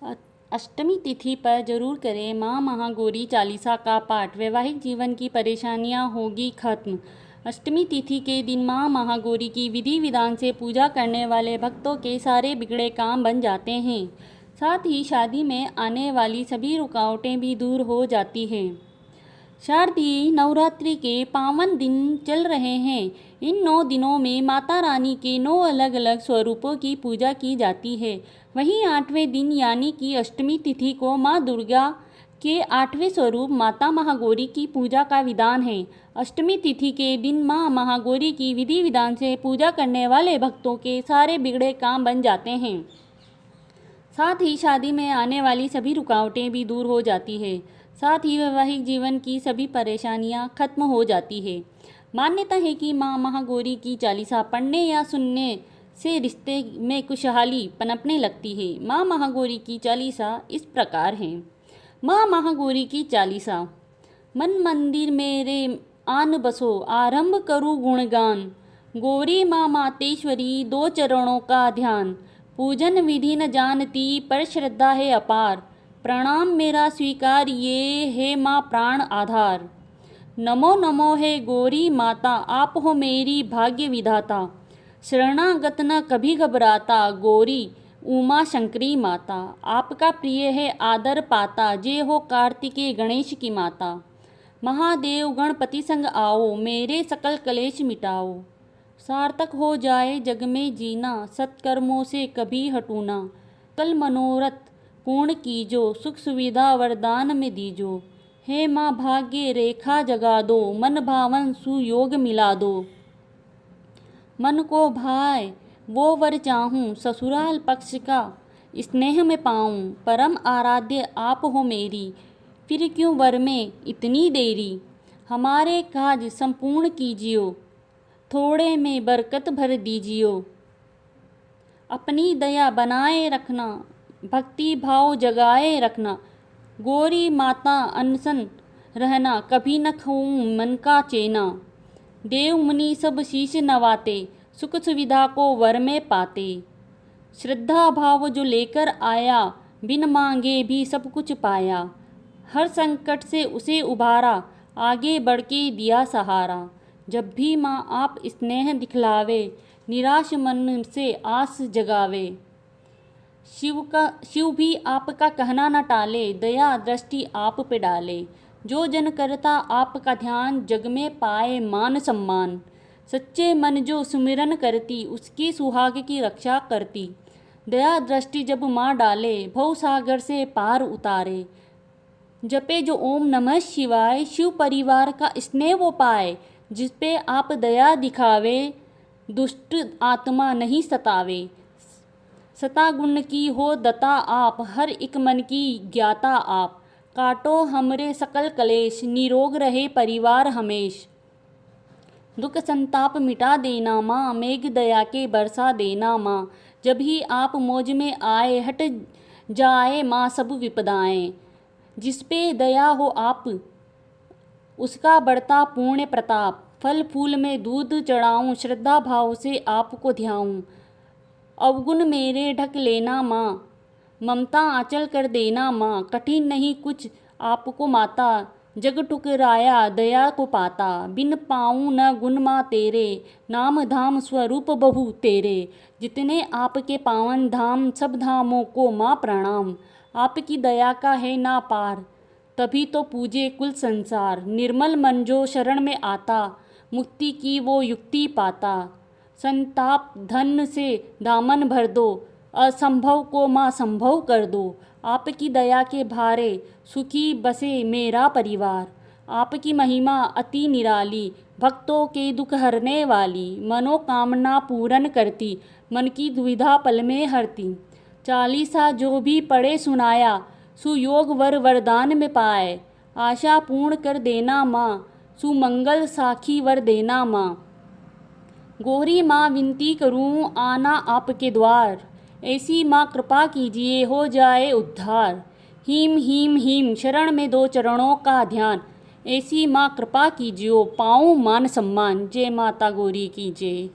अ- अष्टमी तिथि पर जरूर करें माँ महागौरी चालीसा का पाठ। वैवाहिक जीवन की परेशानियाँ होगी खत्म। अष्टमी तिथि के दिन माँ महागौरी की विधि विधान से पूजा करने वाले भक्तों के सारे बिगड़े काम बन जाते हैं। साथ ही शादी में आने वाली सभी रुकावटें भी दूर हो जाती हैं। शारदीय नवरात्रि के पावन दिन चल रहे हैं। इन 9 दिनों में माता रानी के 9 अलग अलग स्वरूपों की पूजा की जाती है। वहीं 8वें दिन यानी कि अष्टमी तिथि को माँ दुर्गा के 8वें स्वरूप माता महागौरी की पूजा का विधान है। अष्टमी तिथि के दिन माँ महागौरी की विधि विधान से पूजा करने वाले भक्तों के सारे बिगड़े काम बन जाते हैं। साथ ही शादी में आने वाली सभी रुकावटें भी दूर हो जाती है। साथ ही वैवाहिक जीवन की सभी परेशानियां खत्म हो जाती है। मान्यता है कि माँ महागौरी की चालीसा पढ़ने या सुनने से रिश्ते में खुशहाली पनपने लगती है। माँ महागौरी की चालीसा इस प्रकार है। माँ महागौरी की चालीसा। मन मंदिर मेरे आन बसो, आरंभ करूँ गुणगान। गौरी माँ मातेश्वरी, 2 चरणों का ध्यान। पूजन विधि न जानती, पर श्रद्धा है अपार। प्रणाम मेरा स्वीकार, ये है माँ प्राण आधार। नमो नमो है गौरी माता, आप हो मेरी भाग्य विधाता। शरणागत न कभी घबराता, गौरी उमा शंकरी माता। आपका प्रिय है आदर पाता, जय हो कार्तिकेय गणेश की माता। महादेव गणपति संग आओ, मेरे सकल कलेश मिटाओ। सार्थक हो जाए जग में जीना, सत्कर्मों से कभी हटूना। कल मनोरथ पूर्ण कीजो, सुख सुविधा वरदान में दीजो। हे माँ भाग्य रेखा जगा दो, मन भावन सुयोग मिला दो। मन को भाए वो वर चाहूँ, ससुराल पक्ष का स्नेह में पाऊँ। परम आराध्य आप हो मेरी, फिर क्यों वर में इतनी देरी। हमारे काज संपूर्ण कीजियो, थोड़े में बरकत भर दीजियो। अपनी दया बनाए रखना, भक्ति भाव जगाए रखना। गौरी माता अनशन रहना, कभी न खोऊं मन का चेना। देव मुनि सब शीश नवाते, सुख सुविधा को वर में पाते। श्रद्धा भाव जो लेकर आया, बिन मांगे भी सब कुछ पाया। हर संकट से उसे उबारा, आगे बढ़ के दिया सहारा। जब भी माँ आप स्नेह दिखलावे, निराश मन से आस जगावे। शिव भी आपका कहना न टाले, दया दृष्टि आप पे डाले। जो जन करता आपका ध्यान, जग में पाए मान सम्मान। सच्चे मन जो सुमिरन करती, उसकी सुहाग की रक्षा करती। दया दृष्टि जब माँ डाले, भव सागर से पार उतारे। जपे जो ओम नमः शिवाय, शिव परिवार का स्नेह वो पाए। जिस पे आप दया दिखावे, दुष्ट आत्मा नहीं सतावे। सता गुण की हो दता आप, हर एक मन की ज्ञाता आप। काटो हमरे सकल कलेश, निरोग रहे परिवार हमेश। दुख संताप मिटा देना माँ, मेघ दया के बरसा देना माँ। जब ही आप मौज में आए, हट जाए माँ सब विपदाएं। जिस पे दया हो आप, उसका बढ़ता पुण्य प्रताप। फल फूल में दूध चढ़ाऊं, श्रद्धा भाव से आपको ध्याऊं। अवगुण मेरे ढक लेना माँ, ममता आंचल कर देना माँ। कठिन नहीं कुछ आपको माता, जग ठुकराया दया को पाता। बिन पाऊँ न गुण माँ तेरे, नाम धाम स्वरूप बहु तेरे। जितने आपके पावन धाम, सब धामों को माँ प्रणाम। आपकी दया का है ना पार, तभी तो पूजे कुल संसार। निर्मल मन जो शरण में आता, मुक्ति की वो युक्ति पाता। संताप धन से दामन भर दो, असंभव को माँ संभव कर दो। आपकी दया के भारे, सुखी बसे मेरा परिवार। आपकी महिमा अति निराली, भक्तों के दुख हरने वाली। मनोकामना पूर्ण करती, मन की दुविधा पल में हरती। चालीसा जो भी पढ़े सुनाया, सुयोग वर वरदान में पाए। आशा पूर्ण कर देना माँ, सुमंगल साखी वर देना माँ। गौरी माँ विनती करूँ, आना आपके द्वार। ऐसी माँ कृपा कीजिए, हो जाए उद्धार। हीम हीम हीम शरण में 2 चरणों का ध्यान। ऐसी माँ कृपा कीजिए, पाऊँ मान सम्मान। जय माता गौरी की जय।